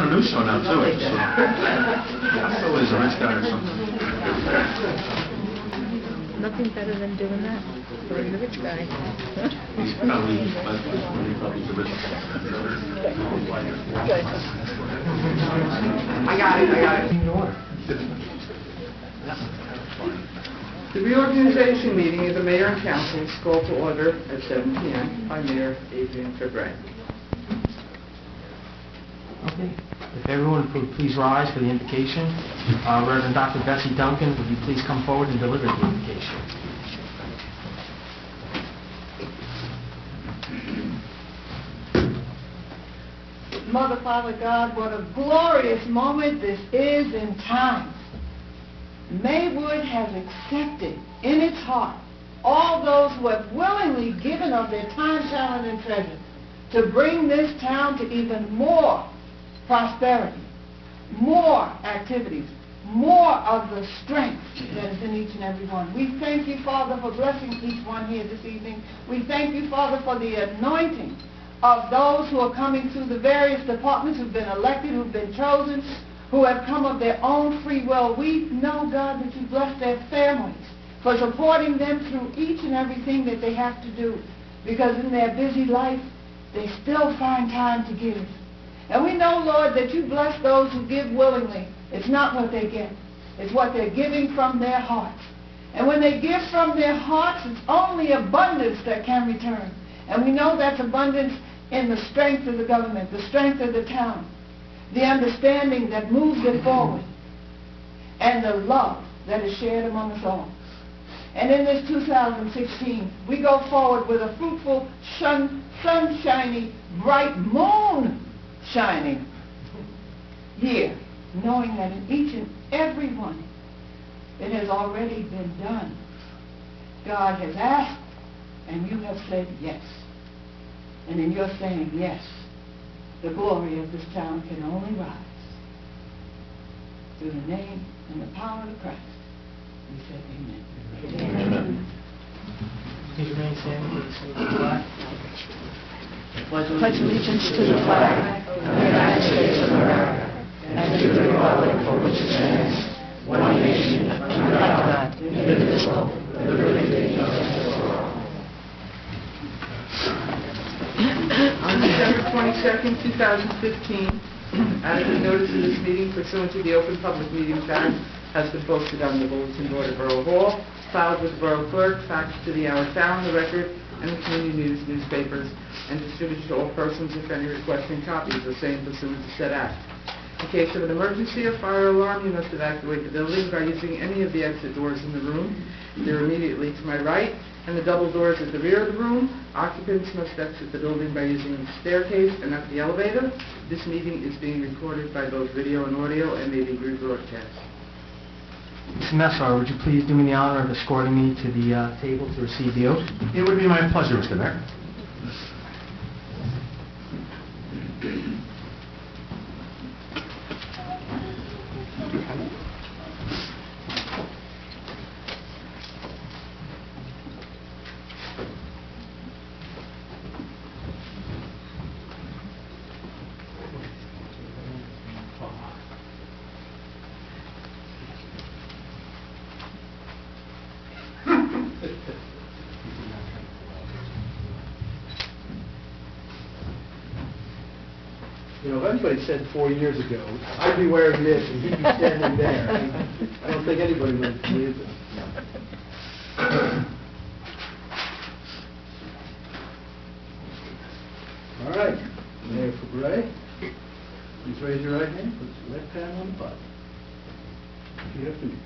a new show now, too. So. I'm always a rich guy or something. Nothing better than doing that for the rich guy. He's probably the rich guy. Good. I got it. In order. The reorganization meeting of the mayor and council is called to order at 7 p.m. by Mayor Adrian Febray. Okay. If everyone would please rise for the invocation. Reverend Dr. Bessie Duncan, would you please come forward and deliver the invocation? Mother, Father, God, what a glorious moment this is in time. Maywood has accepted in its heart all those who have willingly given of their time, talent, and treasure to bring this town to even more prosperity, more activities, more of the strength that is in each and every one. We thank you, Father, for blessing each one here this evening. We thank you, Father, for the anointing of those who are coming through the various departments, who've been elected, who've been chosen, who have come of their own free will. We know, God, that you bless their families for supporting them through each and everything that they have to do, because in their busy life, they still find time to give. And we know, Lord, that you bless those who give willingly. It's not what they get. It's what they're giving from their hearts. And when they give from their hearts, it's only abundance that can return. And we know that's abundance in the strength of the government, the strength of the town, the understanding that moves it forward, and the love that is shared among us all. And in this 2016, we go forward with a fruitful, sunshiny, bright, moon-shining year, knowing that in each and every one, it has already been done. God has asked, and you have said yes. And in your saying yes, the glory of this town can only rise. Through the name and the power of Christ, we say amen. Amen. Please remain standing for the salute of the flag. Pledge allegiance to the flag of the United States of America and to the republic for which it stands, one nation, under God, indivisible, with liberty and justice for all. On December 22nd, 2015, adequate notice of this meeting pursuant to the Open Public Meetings Act has been posted on the bulletin board of Borough Hall, filed with the Borough Clerk, faxed to the Our Town, the Record, and the Community News newspapers, and distributed to all persons, if any, requesting copies of same pursuant to said act. In case of an emergency or fire alarm, you must evacuate the building by using any of the exit doors in the room. They're immediately to my right, and the double doors at the rear of the room. Occupants must exit the building by using the staircase and not the elevator. This meeting is being recorded by both video and audio and may be rebroadcast. Mr. Messar, would you please do me the honor of escorting me to the table to receive the oath? It would be my pleasure, Mr. Mayor. You know, if anybody said 4 years ago, I'd be wearing this and he'd be standing there, I don't think anybody would have believed it. All right, Mayor Febray, please raise your right hand, put your left hand on the Bible. Repeat after me.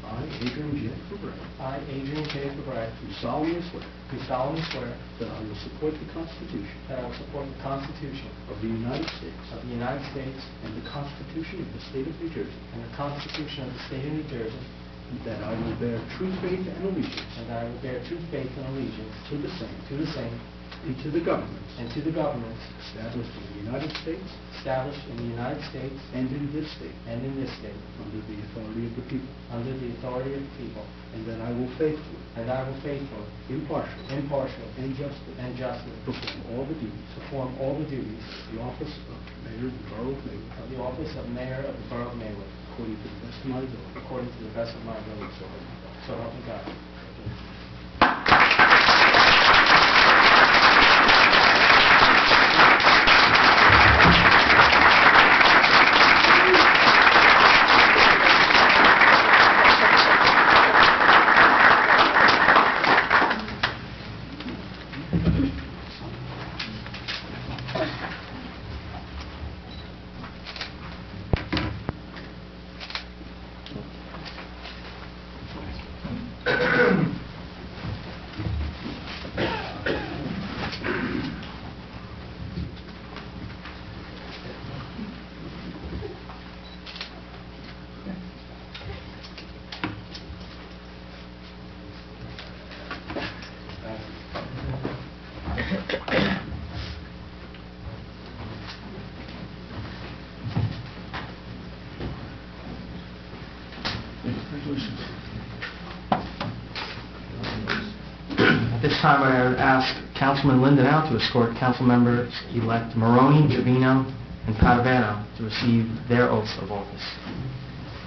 I, Adrian J. Febray, I, Adrian J. Febray, do solemnly swear do solemnly swear that I will support the Constitution that I will support the Constitution of the United States of the United States and the Constitution of the State of New Jersey, and the Constitution of the State of New Jersey, that I will bear true faith and allegiance and that I will bear true faith and allegiance to the same to the same and to the governments and to the governments established in the United States established in the United States and in this state and in this state, under the authority of the people, under the authority of the people, and that I will faithfully, and that I will faithfully, impartially, and justly and justly perform all the duties perform all the duties of the office of Mayor of the Borough of Maywood of the office of Mayor of the Borough of Maywood, according to the best of my ability. according to the best of my ability. So help me God. At this time, I would ask Councilman Linda now to escort Councilmembers-elect Maroney, Trevino, and Padavano to receive their oaths of office.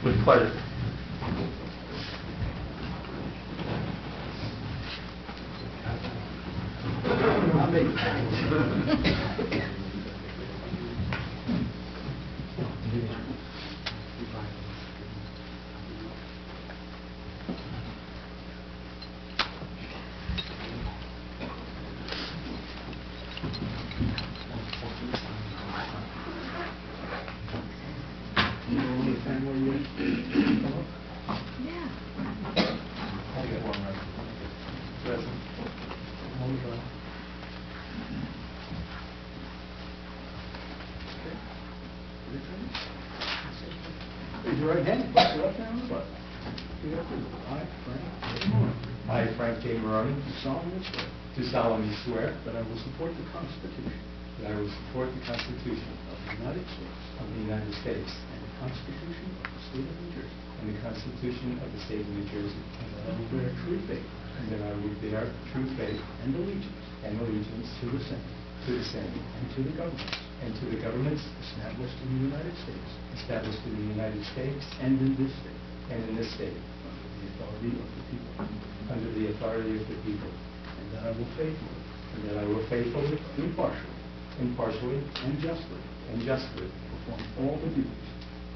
With pleasure. Raise your right hand, place your left hand on the Bible. Repeat after me. I, Frank J. Moore, I, Frank J. Maroney, do solemnly swear do solemnly swear that I will support the Constitution that I will support the Constitution of the United States of the United States and the Constitution of the State of New Jersey, and the Constitution of the State of New Jersey, and that I will bear true faith and that I will bear true faith and allegiance and allegiance to the same to the same and to the governments and to the governments established in the United States established in the United States and in this state and in this state, under the authority of the people, under the authority of the people, and that I will faithfully, and that I will faithfully, impartially, and justly perform all the duties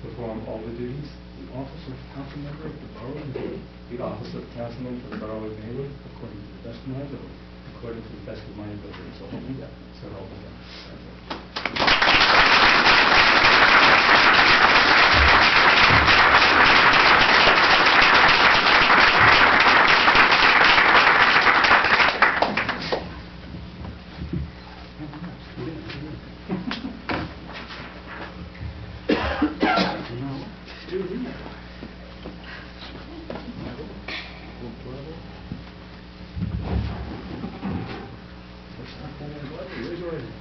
perform all the duties of the office of council member of the Borough of Maywood the office of councilman for the Borough of Maywood according to the best of my ability. according to the best of my ability. So help me God. So help me God. Raise your right hand.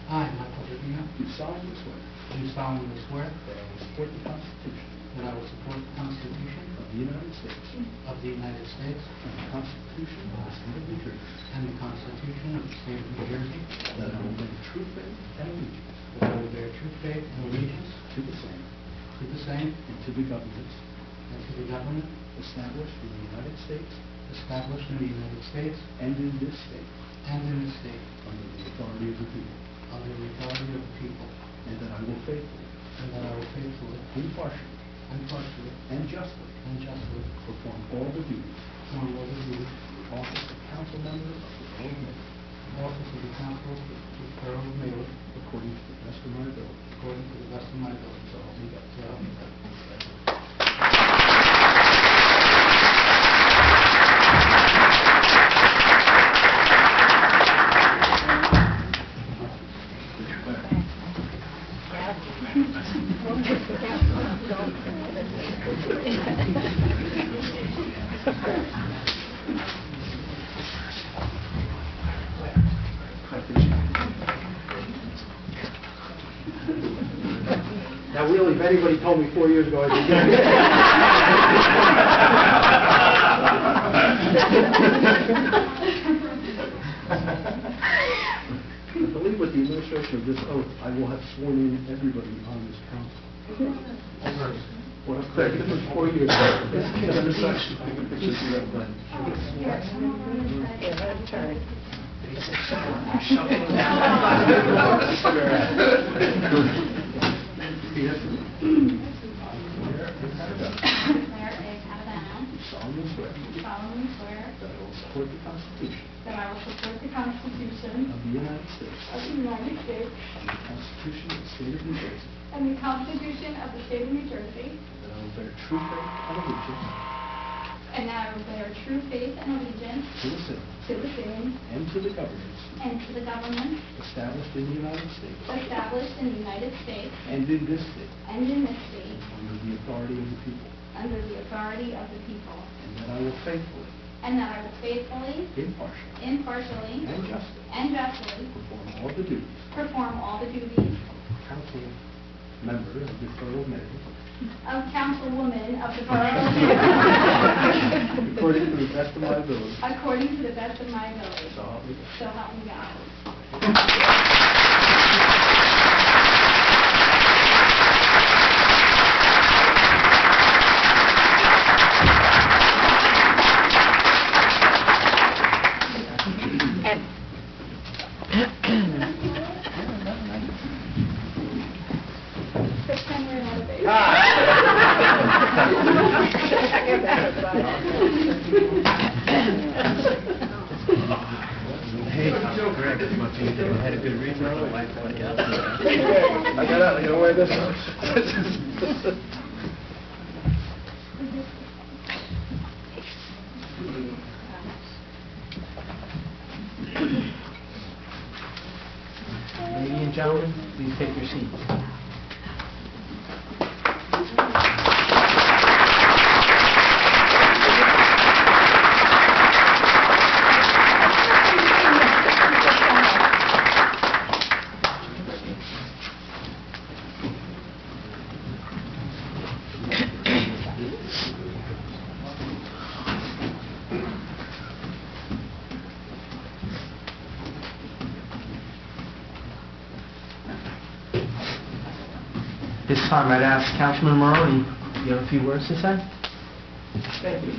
I, Michael Trevino, Do solemnly swear do solemnly swear that I will support the Constitution that I will support the Constitution of the United States of the United States and the Constitution of the State of New Jersey, and the Constitution of the State of New Jersey, that I will bear true faith and allegiance that I will bear true faith and allegiance to the same to the same and to the governments and to the government established in the United States established in the United States and in this state and in the state under the authority of the people, under the authority of the people, and that I will faithfully, and that I will faithfully, impartially, and justly and justly perform all the duties perform all the duties of the office of council member of the Borough of Maywood of the office of the council of the Borough of Maywood according to the best of my ability. according to the best of my ability. So help me God. So help me God. Now, really, if anybody told me 4 years ago I'd be doing it. I believe with the administration of this oath, I will have sworn in everybody on this council. Well, that's correct. This was 4 years ago. This section, I can picture you have done. Solemnly swear that I will support the Constitution of the United States and the Constitution of the State of New Jersey, and the Constitution of the State of New Jersey, that I will bear true faith and allegiance and that I will bear true faith and allegiance to the same to the same and to the governments and to the government established in the United States established in the United States and in this state and in this state under the authority of the people, under the authority of the people, and that I will faithfully, and that I will faithfully, impartially, impartially, and justly perform all the duties of council member of the Borough of Maywood councilwoman of the Borough of Maywood, according to the best of my ability. according to the best of my ability. So help me God. So help me God. Hey, Greg, it's my team. I had a good reason for my wife. I gotta wear this. Ladies and gentlemen, please take your seats. This time I'd ask Councilman Maroney, do you have a few words to say? Thank you.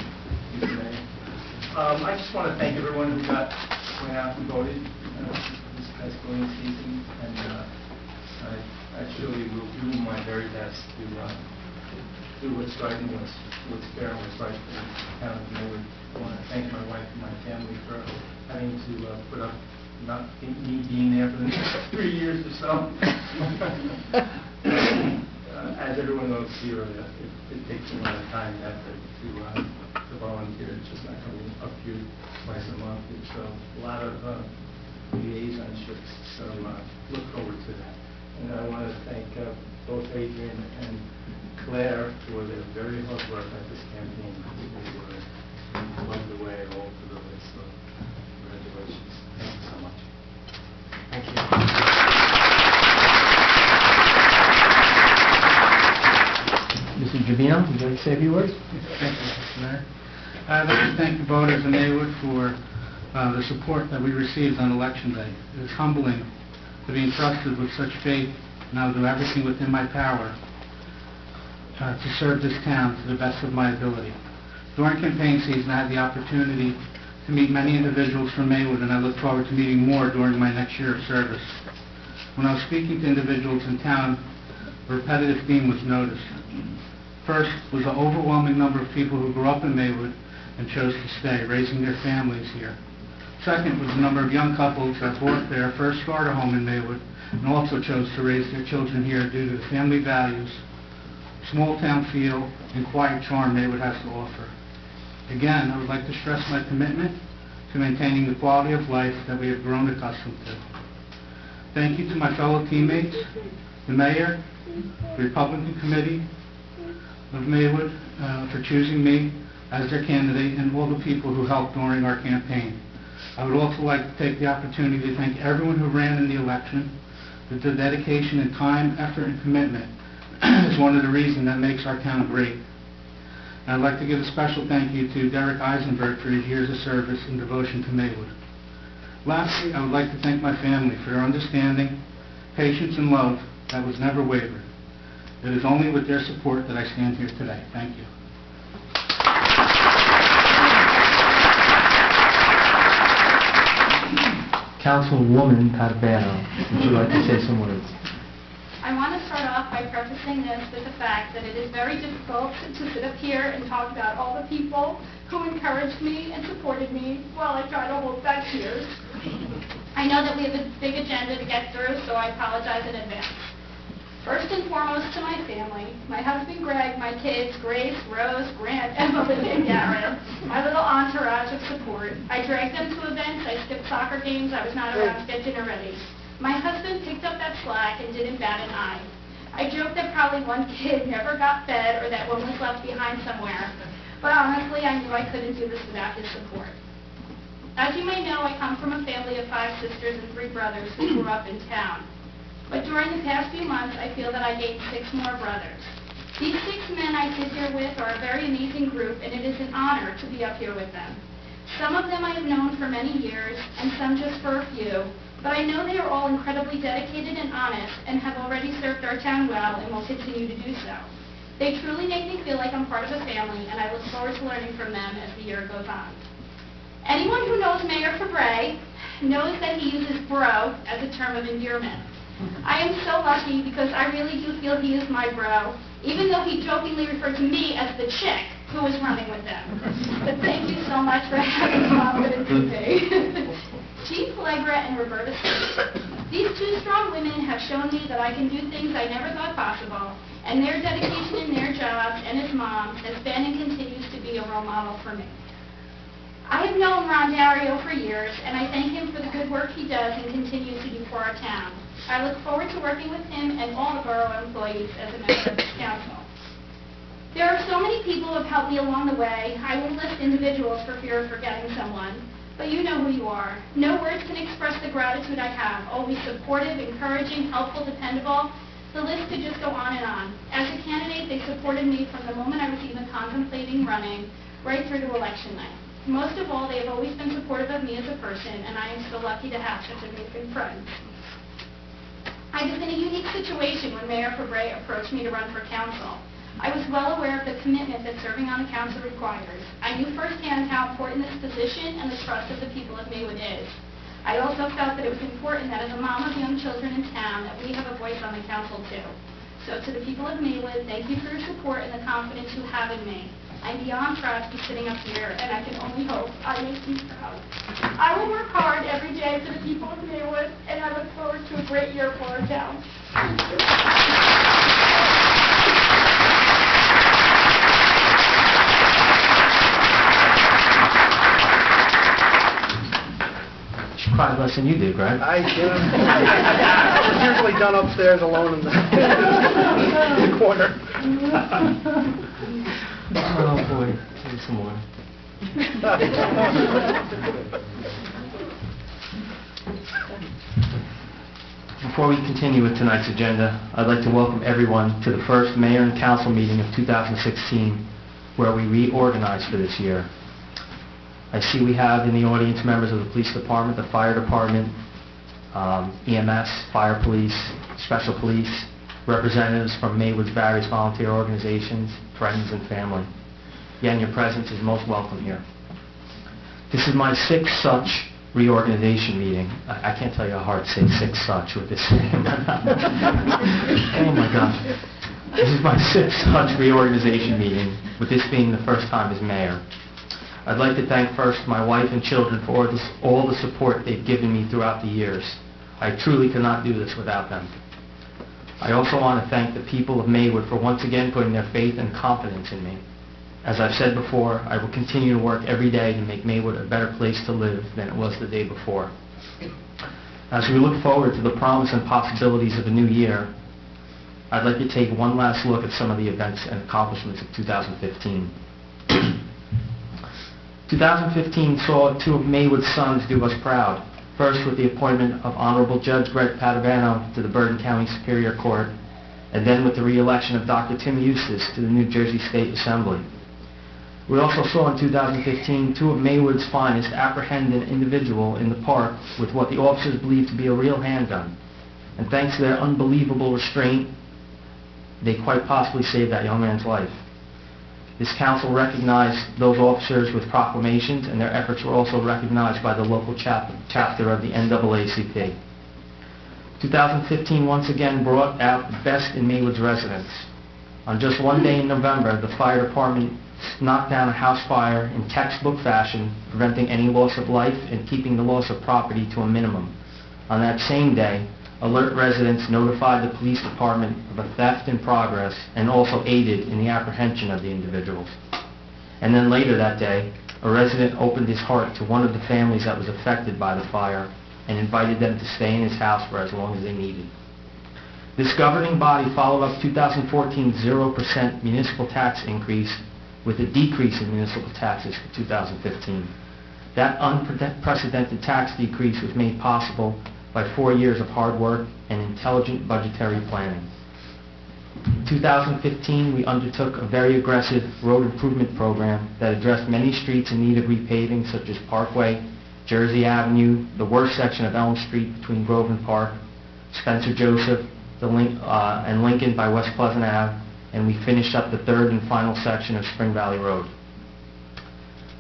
I just want to thank everyone who went out and voted this past voting season, and I actually will do my very best to do what's right and what's fair and what's right for the town of Maywood. I want to thank my wife and my family for having to put up not me being there for the next 3 years or so. As everyone knows here, it takes a lot of time and effort to volunteer. It's just not coming up here twice a month. It's a lot of liaisonships, so look forward to that. And I want to thank both Adrian and Claire for their very hard work at this campaign. They led the way all through it, so congratulations. Thank you so much. Thank you. Mr. Trevino, would you like to say a few words? Thank you, Mr. Mayor. I'd like to thank the voters in Maywood for the support that we received on Election Day. It is humbling to be entrusted with such faith, and I'll do everything within my power to serve this town to the best of my ability. During campaign season, I had the opportunity to meet many individuals from Maywood, and I look forward to meeting more during my next year of service. When I was speaking to individuals in town, a repetitive theme was noticed. First was the overwhelming number of people who grew up in Maywood and chose to stay, raising their families here. Second was the number of young couples that bought their first starter home in Maywood and also chose to raise their children here due to the family values, small town feel, and quiet charm Maywood has to offer. Again, I would like to stress my commitment to maintaining the quality of life that we have grown accustomed to. Thank you to my fellow teammates, the mayor, the Republican Committee of Maywood for choosing me as their candidate, and all the people who helped during our campaign. I would also like to take the opportunity to thank everyone who ran in the election. The dedication and time, effort, and commitment is one of the reasons that makes our town great. And I'd like to give a special thank you to Derek Eisenberg for his years of service and devotion to Maywood. Lastly, I would like to thank my family for their understanding, patience, and love that was never wavered. It is only with their support that I stand here today. Thank you. Councilwoman Padavano, would you like to say some words? I want to start off by prefacing this with the fact that it is very difficult to sit up here and talk about all the people who encouraged me and supported me while I try to hold back tears. I know that we have a big agenda to get through, so I apologize in advance. First and foremost to my family, my husband Greg, my kids Grace, Rose, Grant, Emma, and Garrett, my little entourage of support. I dragged them to events, I skipped soccer games, I was not around to get dinner ready. My husband picked up that slack and didn't bat an eye. I joked that probably one kid never got fed or that one was left behind somewhere, but honestly I knew I couldn't do this without his support. As you may know, I come from a family of 5 sisters and 3 brothers who grew up in town. But during the past few months, I feel that I gained 6 more brothers. These 6 men I sit here with are a very amazing group, and it is an honor to be up here with them. Some of them I have known for many years, and some just for a few, but I know they are all incredibly dedicated and honest, and have already served our town well, and will continue to do so. They truly make me feel like I'm part of a family, and I look forward to learning from them as the year goes on. Anyone who knows Mayor Fabre knows that he uses bro as a term of endearment. I am so lucky because I really do feel he is my bro, even though he jokingly referred to me as the chick who was running with him. But thank you so much for having confidence in me. Jean Pellegra and Roberta Smith. These 2 strong women have shown me that I can do things I never thought possible, and their dedication in their jobs and as moms has been and continues to be a role model for me. I have known Ron Dario for years, and I thank him for the good work he does and continues to do for our town. I look forward to working with him and all the borough employees as a member of this council. There are so many people who have helped me along the way. I won't list individuals for fear of forgetting someone, but you know who you are. No words can express the gratitude I have. Always supportive, encouraging, helpful, dependable. The list could just go on and on. As a candidate, they supported me from the moment I was even contemplating running, right through to election night. Most of all, they have always been supportive of me as a person, and I am so lucky to have such amazing friends. I was in a unique situation when Mayor Fabre approached me to run for council. I was well aware of the commitment that serving on the council requires. I knew firsthand how important this position and the trust of the people of Maywood is. I also felt that it was important that as a mom of young children in town, that we have a voice on the council too. So to the people of Maywood, thank you for your support and the confidence you have in me. I'm beyond proud to be sitting up here, and I can only hope I make you proud. I will work hard every day for the people of Maywood, and I look forward to a great year for our town. She cried less than you did, Greg. I do. It's usually done upstairs alone in the corner. Oh, boy. Here's some more. Before we continue with tonight's agenda, I'd like to welcome everyone to the first Mayor and Council meeting of 2016, where we reorganized for this year. I see we have in the audience members of the Police Department, the Fire Department, EMS, Fire Police, Special Police, representatives from Maywood's various volunteer organizations, friends, and family. Again, your presence is most welcome here. This is my 6th such reorganization meeting. I can't tell you how hard to say 6 such with this. Oh my gosh. This is my 6th such reorganization meeting, with this being the first time as mayor. I'd like to thank first my wife and children for all the support they've given me throughout the years. I truly could not do this without them. I also want to thank the people of Maywood for once again putting their faith and confidence in me. As I've said before, I will continue to work every day to make Maywood a better place to live than it was the day before. As we look forward to the promise and possibilities of a new year, I'd like to take one last look at some of the events and accomplishments of 2015. 2015 saw two of Maywood's sons do us proud. First with the appointment of Honorable Judge Greg Padavano to the Bergen County Superior Court, and then with the re-election of Dr. Tim Eustace to the New Jersey State Assembly. We also saw in 2015 two of Maywood's finest apprehend an individual in the park with what the officers believed to be a real handgun. And thanks to their unbelievable restraint, they quite possibly saved that young man's life. This council recognized those officers with proclamations, and their efforts were also recognized by the local chapter of the NAACP. 2015 once again brought out the best in Maywood's residents. On just one day in November, the fire department knocked down a house fire in textbook fashion, preventing any loss of life and keeping the loss of property to a minimum. On that same day, alert residents notified the police department of a theft in progress and also aided in the apprehension of the individuals. And then later that day, a resident opened his heart to one of the families that was affected by the fire and invited them to stay in his house for as long as they needed. This governing body followed up 2014's 0% municipal tax increase with a decrease in municipal taxes for 2015. That unprecedented tax decrease was made possible by 4 years of hard work and intelligent budgetary planning. In 2015, we undertook a very aggressive road improvement program that addressed many streets in need of repaving, such as Parkway, Jersey Avenue, the worst section of Elm Street between Grove and Park, Spencer Joseph, and Lincoln by West Pleasant Ave, and we finished up the third and final section of Spring Valley Road.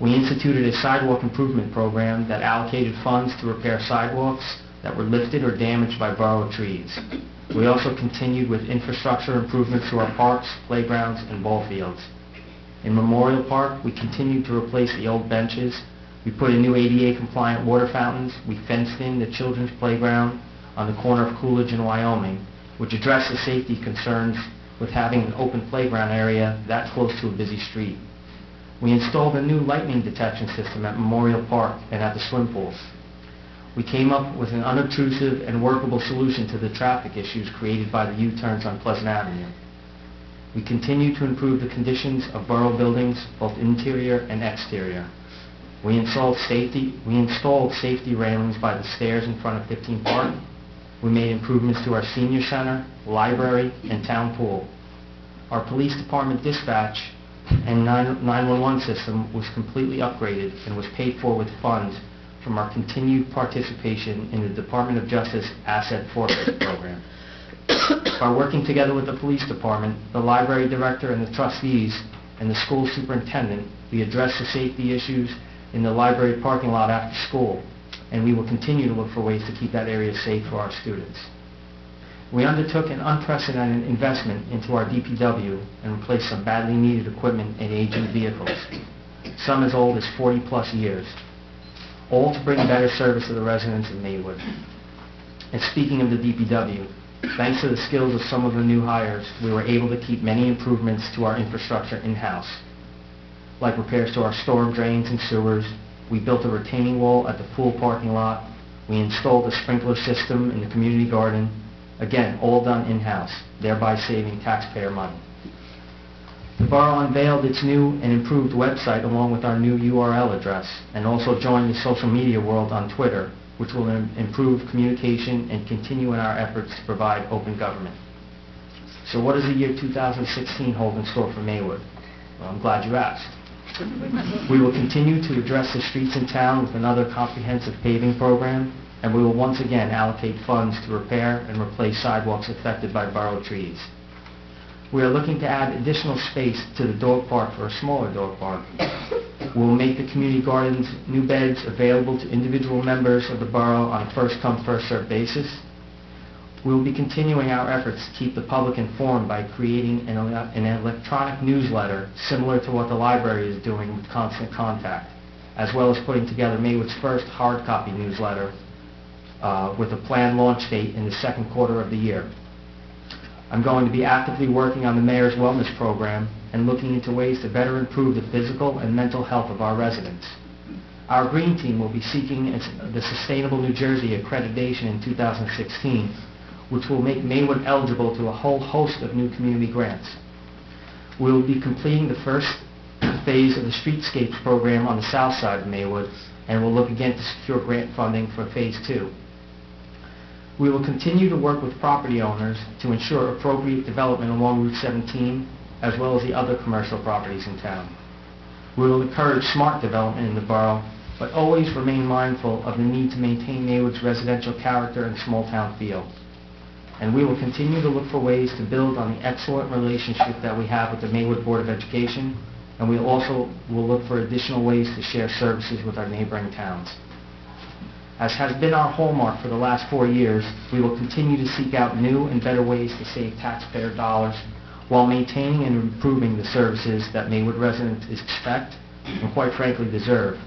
We instituted a sidewalk improvement program that allocated funds to repair sidewalks that were lifted or damaged by borough trees. We also continued with infrastructure improvements to our parks, playgrounds, and ball fields. In Memorial Park, we continued to replace the old benches. We put in new ADA-compliant water fountains. We fenced in the children's playground on the corner of Coolidge and Wyoming, which addressed the safety concerns with having an open playground area that close to a busy street. We installed a new lightning detection system at Memorial Park and at the swim pools. We came up with an unobtrusive and workable solution to the traffic issues created by the U-turns on Pleasant Avenue. We continue to improve the conditions of borough buildings, both interior and exterior. We installed safety railings by the stairs in front of 15 Park. We made improvements to our senior center, library, and town pool. Our police department dispatch and 911 system was completely upgraded and was paid for with funds from our continued participation in the Department of Justice Asset Forfeit Program. By working together with the police department, the library director and the trustees, and the school superintendent, we addressed the safety issues in the library parking lot after school, and we will continue to look for ways to keep that area safe for our students. We undertook an unprecedented investment into our DPW and replaced some badly needed equipment and aging vehicles, some as old as 40-plus years, all to bring better service to the residents of Maywood. And speaking of the DPW, thanks to the skills of some of the new hires, we were able to keep many improvements to our infrastructure in-house, like repairs to our storm drains and sewers. We built a retaining wall at the pool parking lot. We installed a sprinkler system in the community garden. Again, all done in-house, thereby saving taxpayer money. The borough unveiled its new and improved website along with our new URL address, and also joined the social media world on Twitter, which will improve communication and continue in our efforts to provide open government. So what does the year 2016 hold in store for Maywood? Well, I'm glad you asked. We will continue to address the streets in town with another comprehensive paving program, and we will once again allocate funds to repair and replace sidewalks affected by borough trees. We are looking to add additional space to the dog park for a smaller dog park. We will make the community gardens new beds available to individual members of the borough on a first-come, first-served basis. We will be continuing our efforts to keep the public informed by creating an electronic newsletter similar to what the library is doing with Constant Contact, as well as putting together Maywood's first hard copy newsletter with a planned launch date in the second quarter of the year. I'm going to be actively working on the Mayor's Wellness Program and looking into ways to better improve the physical and mental health of our residents. Our Green Team will be seeking the Sustainable New Jersey accreditation in 2016, which will make Maywood eligible to a whole host of new community grants. We will be completing the first phase of the Streetscapes program on the south side of Maywood, and will look again to secure grant funding for Phase 2. We will continue to work with property owners to ensure appropriate development along Route 17, as well as the other commercial properties in town. We will encourage smart development in the borough, but always remain mindful of the need to maintain Maywood's residential character and small-town feel. And we will continue to look for ways to build on the excellent relationship that we have with the Maywood Board of Education, and we also will look for additional ways to share services with our neighboring towns. As has been our hallmark for the last 4 years, we will continue to seek out new and better ways to save taxpayer dollars while maintaining and improving the services that Maywood residents expect and quite frankly deserve.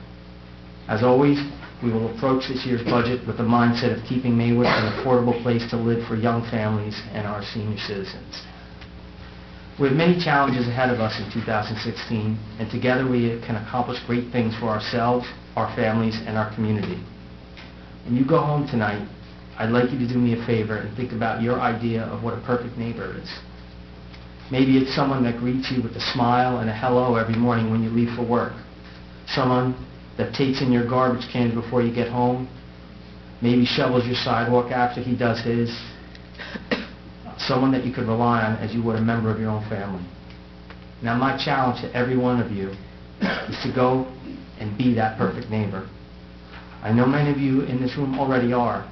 As always, we will approach this year's budget with the mindset of keeping Maywood an affordable place to live for young families and our senior citizens. We have many challenges ahead of us in 2016, and together we can accomplish great things for ourselves, our families, and our community. When you go home tonight, I'd like you to do me a favor and think about your idea of what a perfect neighbor is. Maybe it's someone that greets you with a smile and a hello every morning when you leave for work. Someone that takes in your garbage cans before you get home. Maybe shovels your sidewalk after he does his. Someone that you could rely on as you would a member of your own family. Now my challenge to every one of you is to go and be that perfect neighbor. I know many of you in this room already are,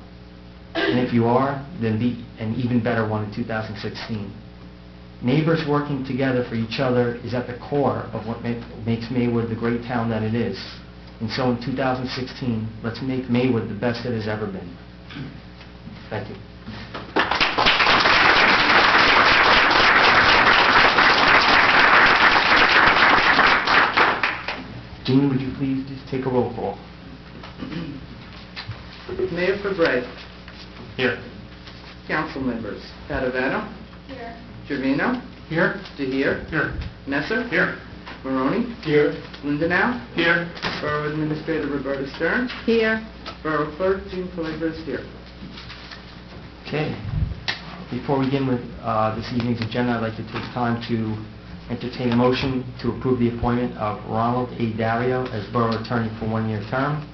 and if you are, then be an even better one in 2016. Neighbors working together for each other is at the core of what makes Maywood the great town that it is. And so in 2016, let's make Maywood the best it has ever been. Thank you. Jean, would you please just take a roll call? Mayor Fabre. Here. Council members. Padavano. Here. Trevino. Here? DeHere. Here. Messer. Here. Maroni. Here. Lindenau. Here. Borough Administrator Roberta Stern. Here. Borough Clerk Jean Philibert is here. Okay. Before we begin with this evening's agenda, I'd like to take time to entertain a motion to approve the appointment of Ronald A. Dario as Borough Attorney for 1-year term.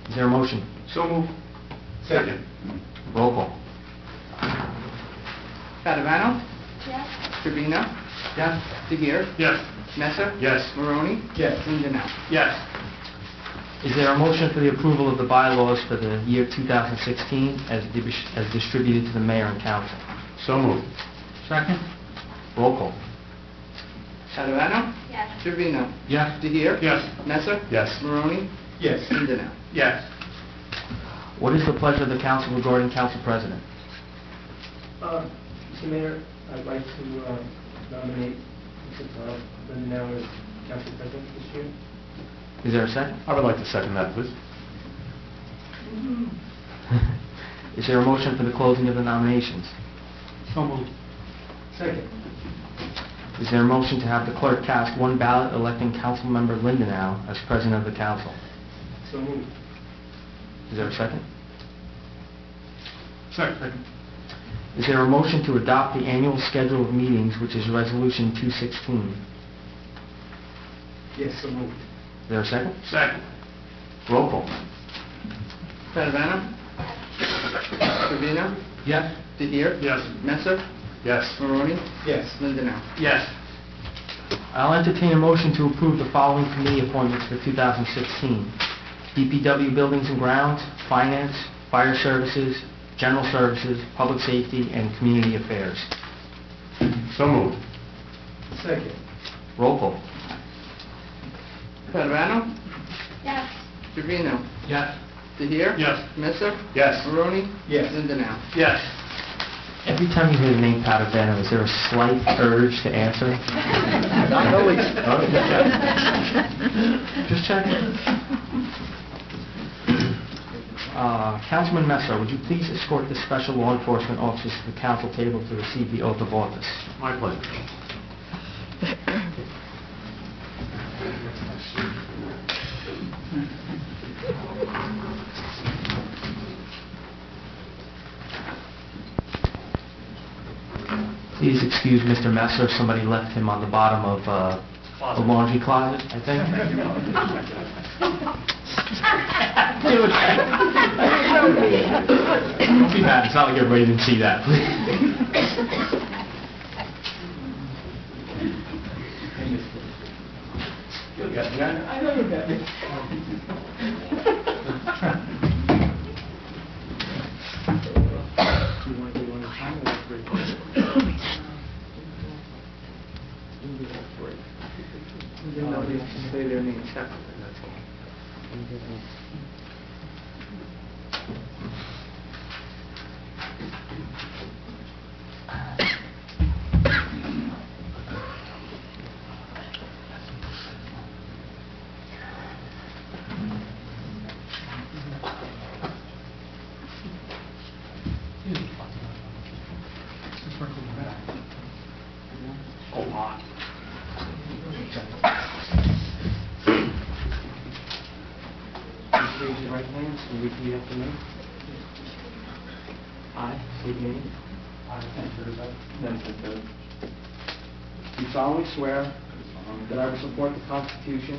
Is there a motion? So moved. Second. Roll call. Padavano. Yes. Trevino. Yes. DeHere. Yes. Messer. Yes. Maroni. Yes. Lindenau. Yes. Is there a motion for the approval of the bylaws for the year 2016 as distributed to the mayor and council? So moved. Second. Roll call. Padavano. Yes. Trevino. Yes. DeHere. Yes. Messer. Yes. Maroni. Yes. Lindenau. Yes. What is the pleasure of the council regarding council president? Mr. Mayor, I'd like to nominate Mr. Lindenau as council president this year. Is there a second? I would like to second that, please. Is there a motion for the closing of the nominations? So moved. Second. Is there a motion to have the clerk cast one ballot electing Councilmember Lindenau as president of the council? So moved. Is there a second? Second. Is there a motion to adopt the annual schedule of meetings, which is Resolution 216? Yes, so moved. Is there a second? Second. Roll call. Padavano. Trevino. Yes. DeHere. Yes. Messer. Yes. Maroni. Yes. Lindenau. Yes. I'll entertain a motion to approve the following committee appointments for 2016. DPW Buildings and Grounds, Finance, Fire Services, General Services, Public Safety, and Community Affairs. So moved. Second. Roll call. Padavano. Yes. Trevino. Yes. DeHere. Yes. Messer. Yes. Maroni. Yes. Lindenau. Yes. Every time you hear the name Padavano, is there a slight urge to answer? Just checking. Councilman Messer, would you please escort the special law enforcement officers to the council table to receive the oath of office? My pleasure. Please excuse Mr. Messer, somebody left him on the bottom of the laundry closet, I think. Don't be mad, it's not like everybody didn't see that, please. I know you got it. Do you want to do one at a time or like break? Then nobody has to say their name separately, that's all. Raise your right hands and repeat after me. I state your name. Do solemnly swear that I will support the Constitution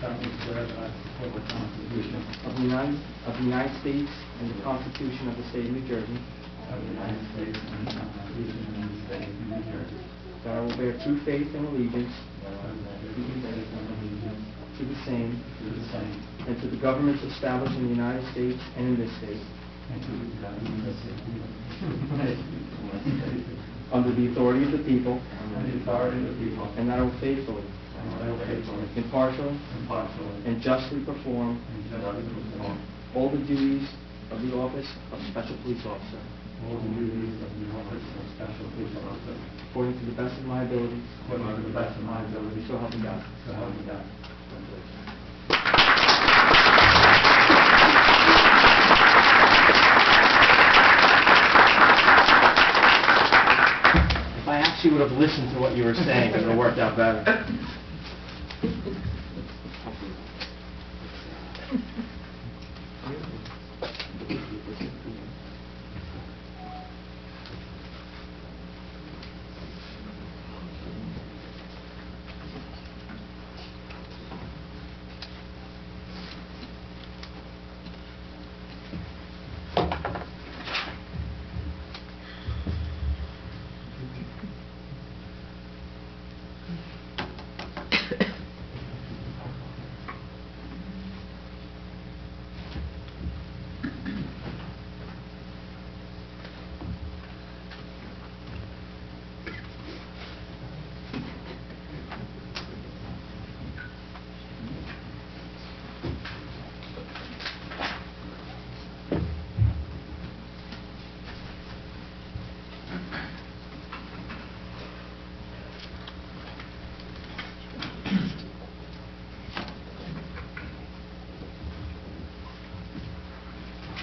of the United States and the Constitution of the State of New Jersey. That I will bear true faith and allegiance to the same and to the governments established in the United States and in this state. Under the authority of the people. And that I will faithfully, impartially, and justly perform all the duties of the office of Special Police Officer. According to the best of my ability. So help me God. If I actually would have listened to what you were saying, it would have worked out better.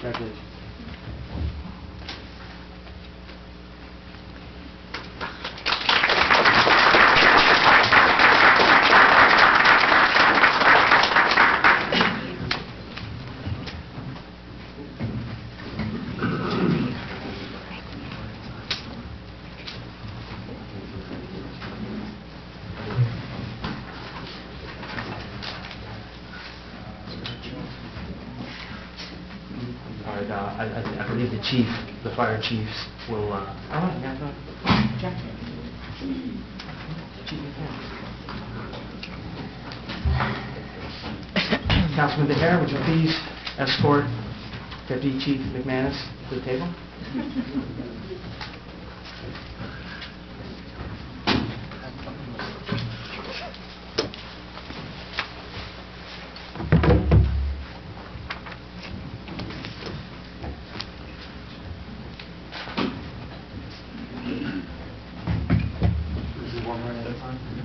Congratulations. All right, I believe the chief, the fire chiefs will, Councilman DeHare, would you please escort Deputy Chief McManus to the table?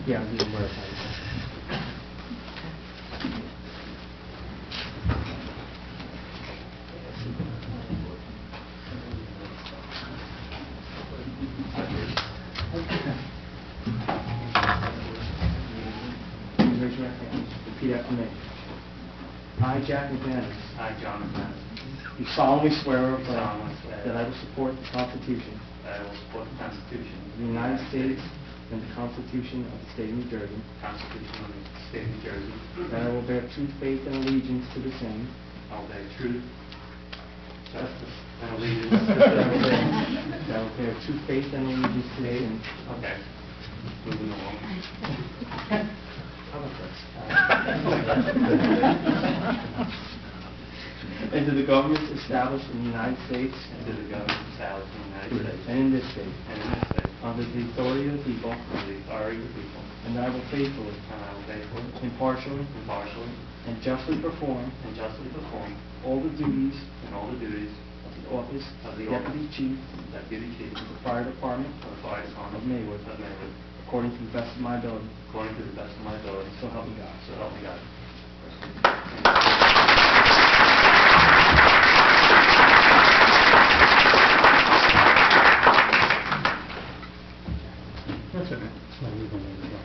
Yeah, I'll do one at a time. Raise your right hand. Repeat after me. I, Jack McManus. I, John McManus, Do solemnly swear or affirm solemnly swear that I will support the Constitution that I will support the Constitution of the United States and the Constitution of the State of New Jersey, Constitution of the State of New Jersey. that I will bear true faith and allegiance to the same, I will bear truth, justice, and allegiance that I will bear true faith and allegiance to the same. Okay. Moving along. And to the governments established in the United States And to the government established in the United States and in this state, and in this state, under the authority of the people, under the authority of the people, and that I will faithfully, and I will faithfully, impartially, impartially, and justly perform and justly perform all the duties in all the duties of the office of of the Deputy Chief of Deputy Chief of the Fire Department of the Fire Department of Maywood, according to the best of my ability. according to the best of my ability. So help me God. So help me God. That's okay. It's not legal name as well.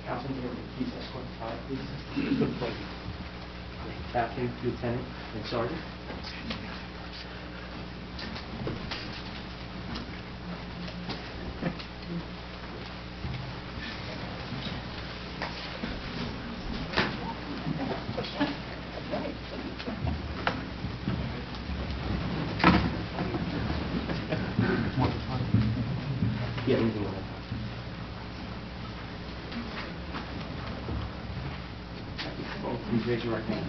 Councilman, please escort the file, please. Captain, Lieutenant, and Sergeant. Yeah, we can go ahead. Please raise your right hand.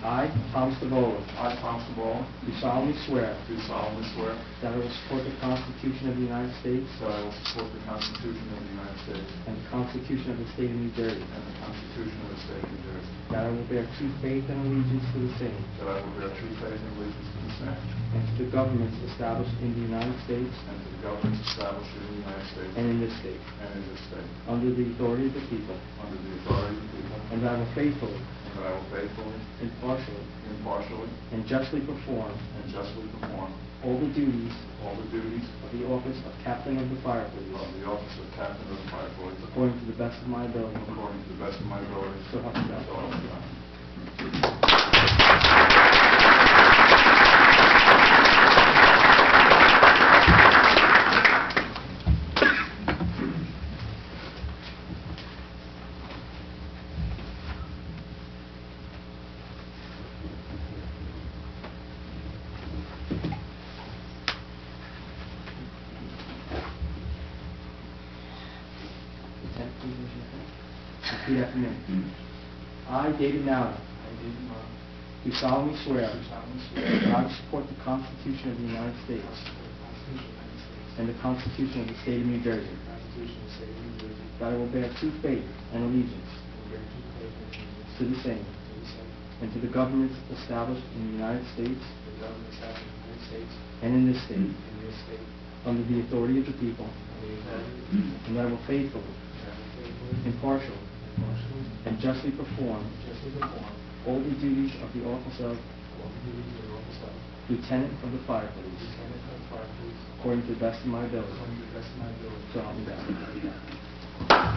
I, Thomas DeVola, I, Thomas DeVola, do solemnly swear do solemnly swear that I will support the Constitution of the United States that I will support the Constitution of the United States and the Constitution of the State of New Jersey, and the Constitution of the State of New Jersey, that I will bear true faith and allegiance to the same, that I will bear true faith and allegiance to the same, and to the governments established in the United States and to the governments established in the United States and in this state, and in this state, under the authority of the people, under the authority of the people, and that I will faithfully, and that I will faithfully, impartially, impartially, and justly perform and justly perform all the duties all the duties of the office of Captain of the Fire of Police, the office of Captain of the Fire Police, according to the best of my ability. according to the best of my ability. So help me God. So help me God. Lieutenant, please raise your hand. Repeat after me. I, David Nowden, do solemnly swear that I will support the Constitution of the United States and the Constitution of the State of New Jersey, that I will bear true faith and allegiance to the same, and to the governments established in the United States and in this state, under the authority of the people, and that I will faithfully, impartially, and justly perform all the duties of the office of Lieutenant of the Fire Police, according to the best of my ability. So help me God.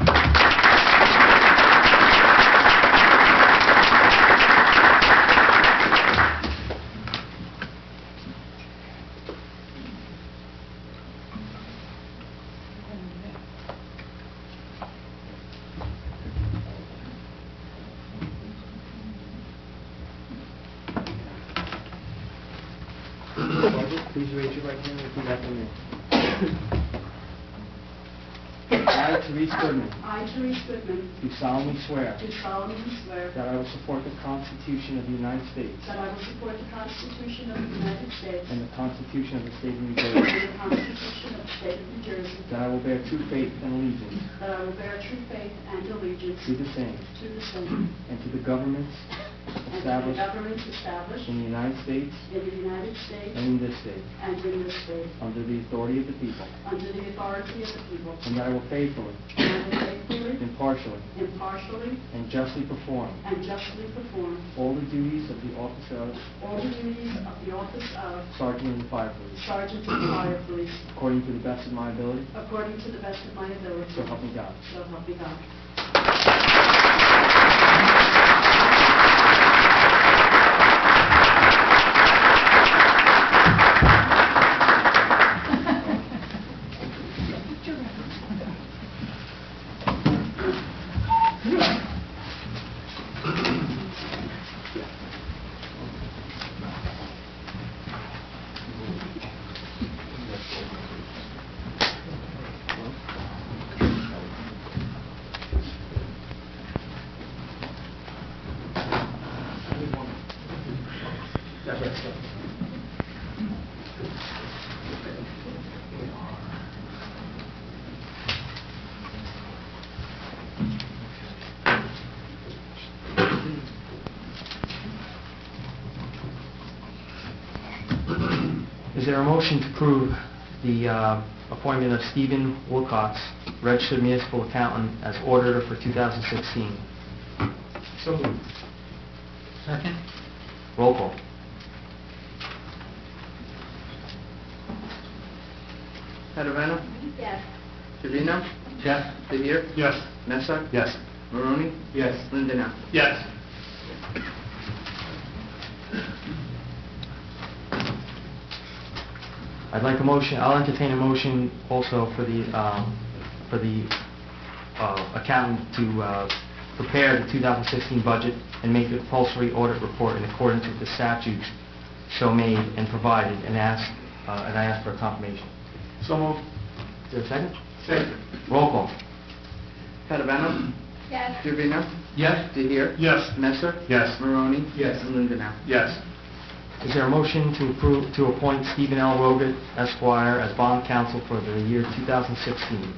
Sergeant, please raise your right hand and repeat after me. I, Therese Goodman, I, Therese Goodman, do solemnly swear do solemnly swear that I will support the Constitution of the United States that I will support the Constitution of the United States and the Constitution of the State of New and Jersey, the Constitution of the State of New Jersey, that I will bear true faith and allegiance that I will bear true faith and allegiance to the same, to the same, and to the governments and to the established governments established in the United States in the United States and in this state, and in this state, under the authority of the people, under the authority of the people, and that I will faithfully, and I will faithfully, faithfully, impartially, impartially, and justly perform and justly perform all the duties of the office of all the duties of the office of Sergeant in the Fire Police, Sergeant of the Fire Police according to the best of my ability, according to the best of my ability. so help me God. So help me God. Is there a motion to approve the appointment of Stephen Wilcox, registered municipal accountant, as auditor for 2016? So moved. Second? Roll call. Padavano? Yes. Trevino? Yes. DeHere? Yes. Messer? Yes. Maroney? Yes. Lindanow? Yes. I'll entertain a motion also for the accountant to prepare the 2016 budget and make a compulsory audit report in accordance with the statutes so made and provided, and I ask for a confirmation. So moved. Is there a second? Second. Roll call. Padavano? Yes. Trevino? Yes. DeHere? Yes. Messer? Yes. Maroney? Yes. And Lindanow? Yes. Is there a motion to appoint Stephen L. Rogat, Esquire, as bond counsel for the year 2016?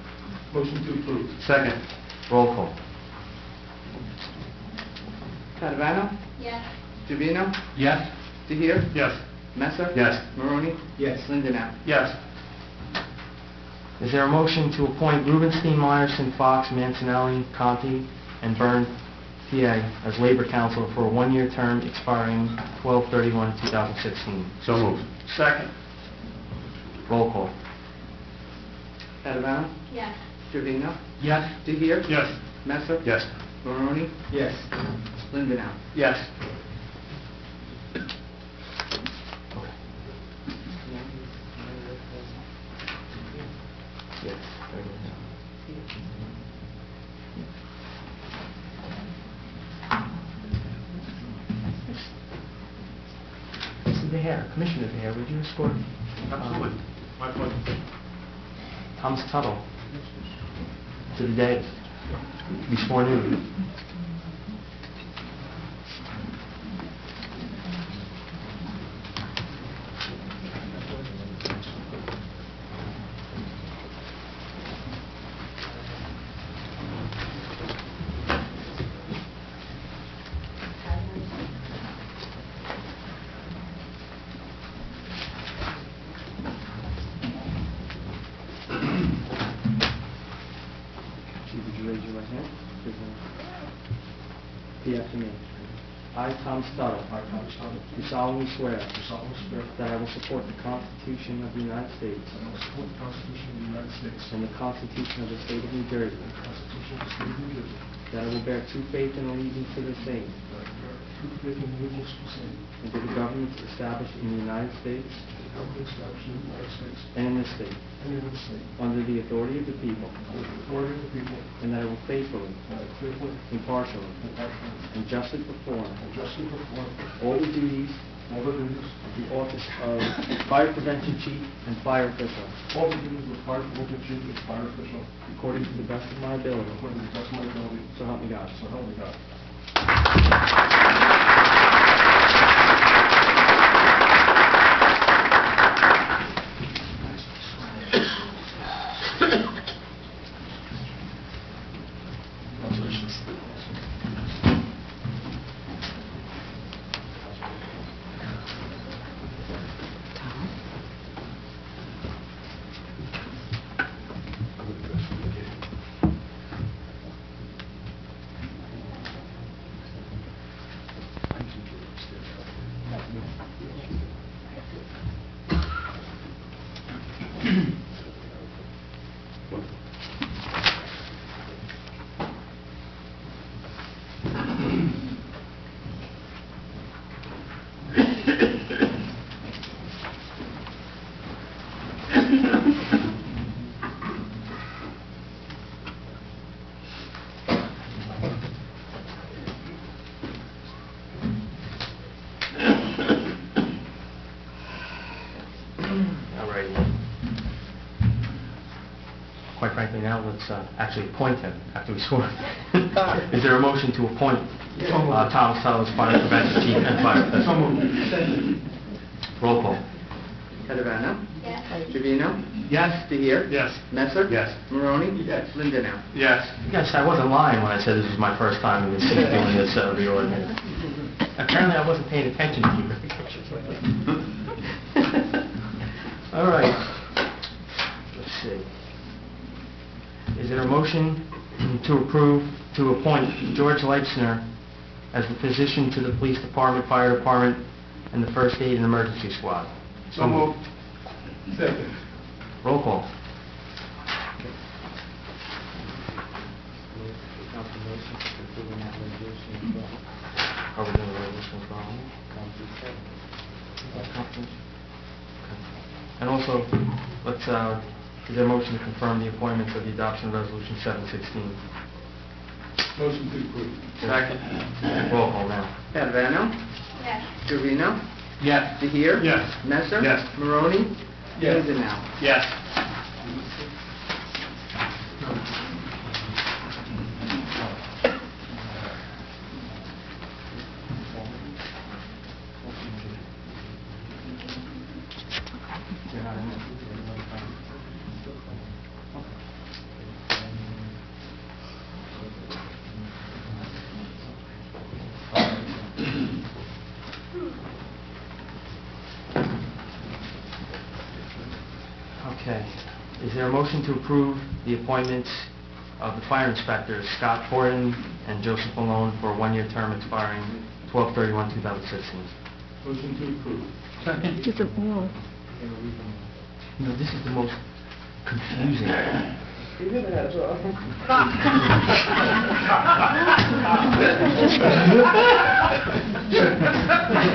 Motion to approve. Second. Roll call. Padavano? Yes. Trevino? Yes. DeHere? Yes. Messer? Yes. Maroney? Yes. Lindanow? Yes. Is there a motion to appoint Rubenstein, Myerson, Fox, Mancinelli, Conti, and Byrne, PA, as labor counsel for a one-year term expiring 12/31/2016? So moved. Second. Roll call. Padavano? Yes. Trevino? Yes. DeHere? Yes. Messer? Yes. Maroney? Yes. Lindanow? Yes. Yes. Mr. DeHare, Commissioner DeHare, would you escort Absolutely. My pleasure. Thomas Tuttle to the dais to be sworn in? Would you raise your right hand? Repeat after me. I, Thomas Tuttle, do solemnly swear that I will support the Constitution of the United States and the Constitution of the State of New Jersey, that I will bear true faith and allegiance to the same and to the governments established in the United States and in this state, under the authority of the people, and that I will faithfully, impartially, and justly perform all the duties of the office of Fire Prevention Chief and Fire Official, according to the best of my ability, so help me God. Quite frankly, now let's actually appoint him after we swear. Is there a motion to appoint Thomas Tuttle as Fire Prevention Chief and Fire Official? Roll call. Catalano? Yes. Trevino? Yes. DeHere? Yes. Messer? Yes. Maroney? Yes. Lindanow? Yes. Yes, I wasn't lying when I said this was my first time in the city doing this reorganization. Apparently, I wasn't paying attention to you. All right. Let's see. Is there a motion to approve to appoint George Leitzner as the physician to the police department, fire department, and the first aid and emergency squad? So moved. Second. Roll call. Are we doing the resolution as well? And also, is there a motion to confirm the appointments of the adoption of Resolution 716? Motion to approve. Second. Roll call now. Catalano? Yes. Trevino? Yes. DeHere? Yes. Messer? Yes. Maroney? Yes. Lindanow? Yes. Okay. Is there a motion to approve the appointments of the fire inspectors Scott Horton and Joseph Malone for a one-year term expiring 12/31/2016? Motion to approve. Second. No, this is the most confusing.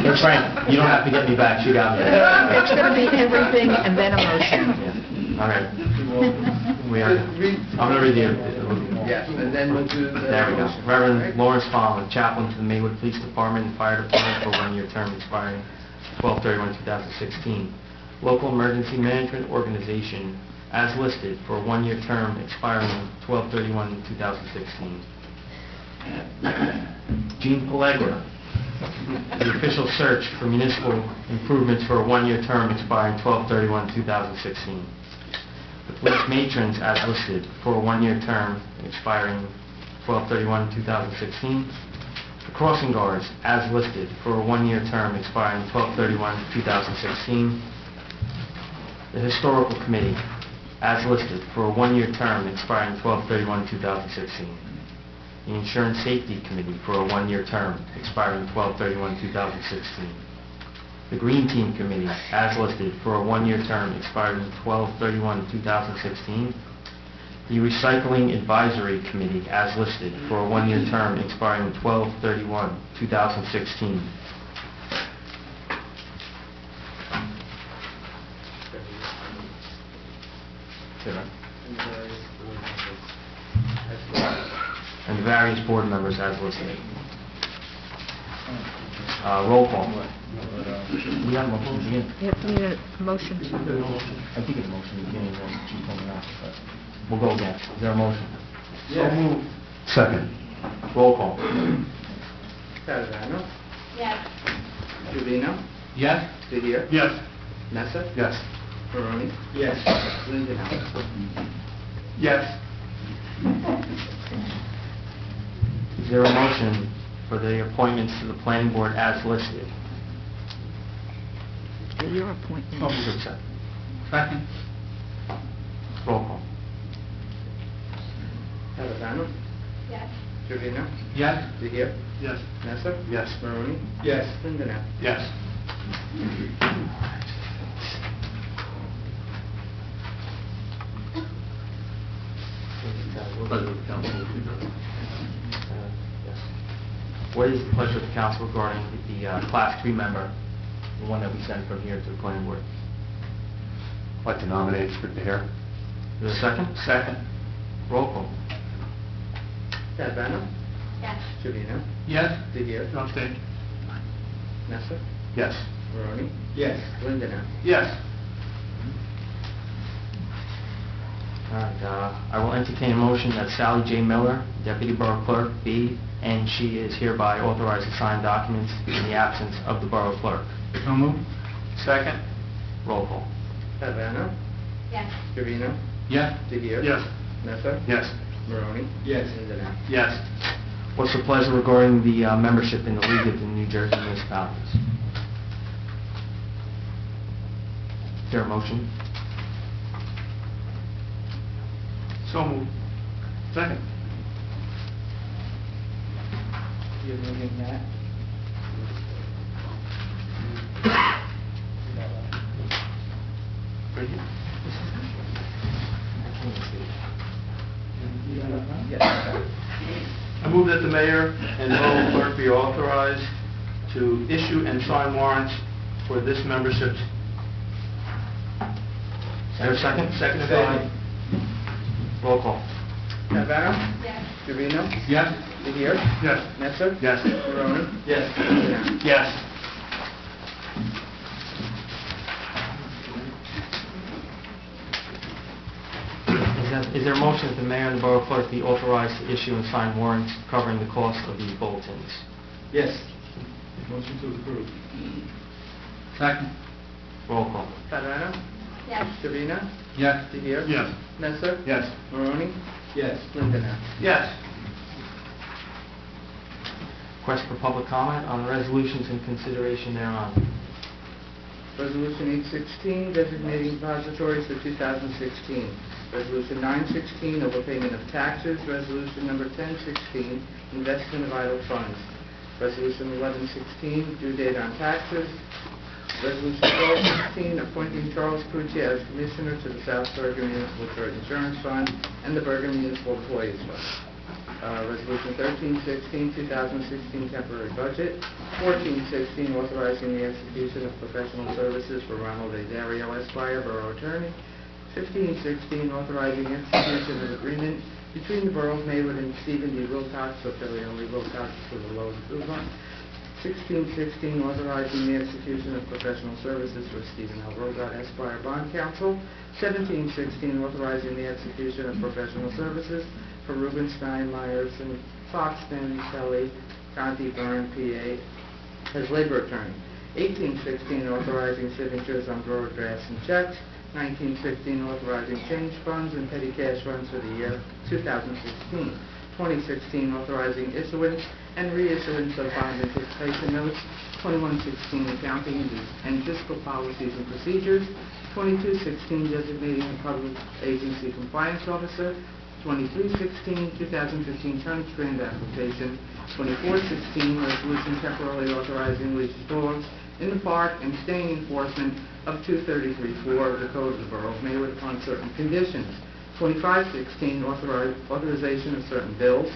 But Frank, you don't have to get me back, you got me. It's going to be everything and then a motion. Yeah. All right. We are, I'm going to read the... Yes, and then we'll do the... There we go. Reverend Lawrence Fallon, chaplain to the Maywood Police Department and Fire Department for a one-year term expiring 12/31/2016. Local Emergency Management Organization, as listed, for a one-year term expiring 12/31/2016. Gene Pellegra, the official search for municipal improvements for a one-year term expiring 12/31/2016. The police matrons, as listed, for a one-year term expiring 12/31/2016. The crossing guards, as listed, for a one-year term expiring 12/31/2016. The historical committee, as listed, for a one-year term expiring 12/31/2016. The insurance safety committee for a one-year term expiring 12/31/2016. The green team committee, as listed, for a one-year term expiring 12/31/2016. The recycling advisory committee, as listed, for a one-year term expiring 12/31/2016. And the various board members as listed. Roll call. We have a motion to begin. You have to need a motion to... I think it's a motion to begin, she told me that, but we'll go again. Is there a motion? So moved. Second. Roll call. Catalano? Yes. Trevino? Yes. DeHere? Yes. Messer? Yes. Maroney? Yes. Lindanow? Yes. Is there a motion for the appointments to the planning board as listed? Your appointment. Second. Second. Roll call. Catalano? Yes. Trevino? Yes. DeHere? Yes. Messer? Yes. Maroney? Yes. Lindanow? Yes. Pleasure of the council. What is the pleasure of the council regarding the Class 3 member, the one that we sent from here to the planning board? I'd like to nominate Mr. Dare. Is there a second? Second. Roll call. Cadvano? Yes. Trevino? Yes? DeGear? Abstain. Nestor? Yes. Maroney? Yes. Lindanow? Yes. All right, I will entertain a motion that Sally J. Miller, Deputy Borough Clerk, be, and she is hereby authorized to sign documents in the absence of the Borough Clerk. So moved? Second. Roll call. Cadvano? Yes. Trevino? Yes? DeGear? Yes. Nestor? Yes. Maroney? Yes. Lindanow? Yes. What's the pleasure regarding the membership in the League of the New Jersey Municipalities? Is there a motion? So moved. Second. You're moving that? Right here. Yes. I move that the mayor and borough clerk be authorized to issue and sign warrants for this membership. Is there a second? Seconded by. Roll call. Cadvano? Yes. Trevino? Yes? DeGear? Yes. Nestor? Yes. Maroney? Yes. Lindanow? Yes. Is there a motion that the mayor and the borough clerk be authorized to issue and sign warrants covering the cost of the bulletins? Yes. Motion to approve. Second? Roll call. Cadvano? Yes. Trevino? Yes? DeGear? Yes. Nestor? Yes. Maroney? Yes. Lindanow? Yes. Request for public comment on the resolutions and consideration thereon. Resolution 816, designating depositories for 2016. Resolution 916, overpayment of taxes. Resolution number 1016, investment of idle funds. Resolution 1116, due date on taxes. Resolution 1216, appointing Charles Pucci as Commissioner to the South Bergen Municipal Threat Insurance Fund and the Bergen Municipal Employees Fund. Resolution 1316, 2016 temporary budget. 1416, authorizing the execution of professional services for Ronald A. Dario Esquire, Borough Attorney. 1516, authorizing execution of agreement between the Borough of Maywood and Stephen D. Wilcox, so Philly only Wilcox for the low improvement. 1616, authorizing the execution of professional services for Stephen L. Rogat, Esquire, Bond Counsel. 1716, authorizing the execution of professional services for Rubenstein, Myerson, Foxton, Kelly, Conti, Byrne, PA, as labor attorney. 1816, authorizing signatures on drawer drafts and checks. 1916, authorizing change funds and petty cash funds for the year 2016. 2016, authorizing issuance and reissuance of bond anticipation notes. 2116, accounting and fiscal policies and procedures. 2216, designating a public agency compliance officer. 2316, 2015 tonnage grant application. 2416, resolution temporarily authorizing leashed dogs in the park and staying enforcement of 233-4 of the Code of the Borough of Maywood upon certain conditions. 2516, authorization of certain bills.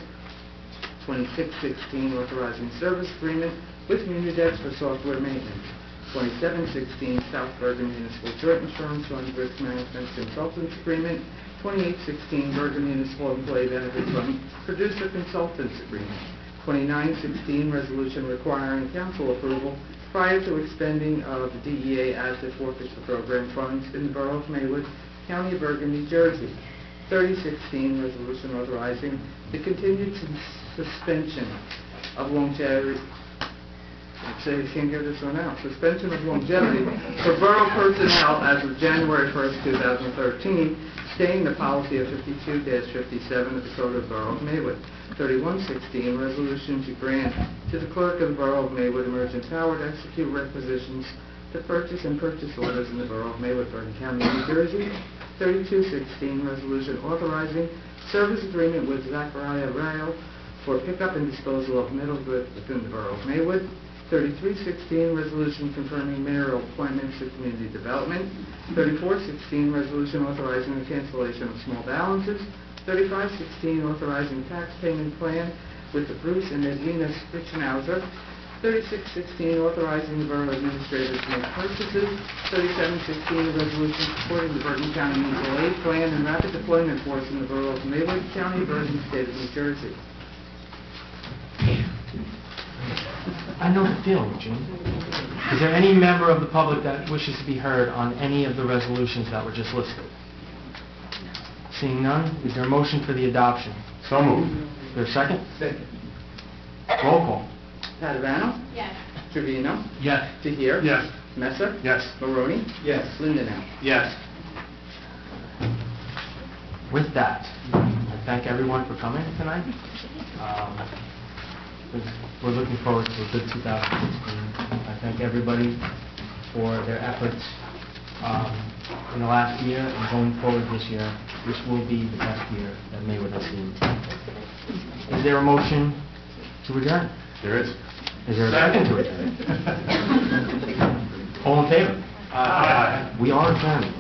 2616, authorizing service agreement with Munidex for software maintenance. 2716, South Bergen Municipal Joint Insurance Fund Risk Management Consultants Agreement. 2816, Bergen Municipal Employee Benefits Fund Producer Consultants Agreement. 2916, resolution requiring council approval prior to expending of the DEA Asset Forfeiture Program funds in the Borough of Maywood, County of Bergen, New Jersey. 3016, resolution authorizing the continued suspension of longevity. Say you can't get this one out. Suspension of longevity for borough personnel as of January 1st, 2013, staying the policy of 52-57 of the Code of the Borough of Maywood. 3116, resolution to grant to the clerk of the Borough of Maywood emergent power to execute requisitions to purchase and purchase orders in the Borough of Maywood, Bergen County, New Jersey. 3216, resolution authorizing service agreement with Zachariah Rail for pickup and disposal of metal goods within the Borough of Maywood. 3316, resolution confirming mayoral appointments to community development. 3416, resolution authorizing the cancellation of small balances. 3516, authorizing tax payment plan with the Bruce and Edwina Spitzenhauser. 3616, authorizing the borough administrator to make purchases. 3716, resolution supporting the Bergen County Mutual Aid Plan and rapid deployment force in the borough of Maywood County, Bergen, State of New Jersey. I know the feeling, June. Is there any member of the public that wishes to be heard on any of the resolutions that were just listed? Seeing none, is there a motion for the adoption? So moved. Is there a second? Second. Roll call. Padavano? Yes. Trevino? Yes. Tahir? Yes. Messer? Yes. Barone? Yes. Lindenau? Yes. With that, I thank everyone for coming tonight. We're looking forward to a good 2016. I thank everybody for their efforts in the last year and going forward this year. This will be the best year that Maywood has seen. Is there a motion to adjourn? There is. Is there a second to adjourn? All in favor? Aye. We are adjourned.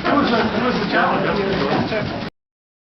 That was a challenge.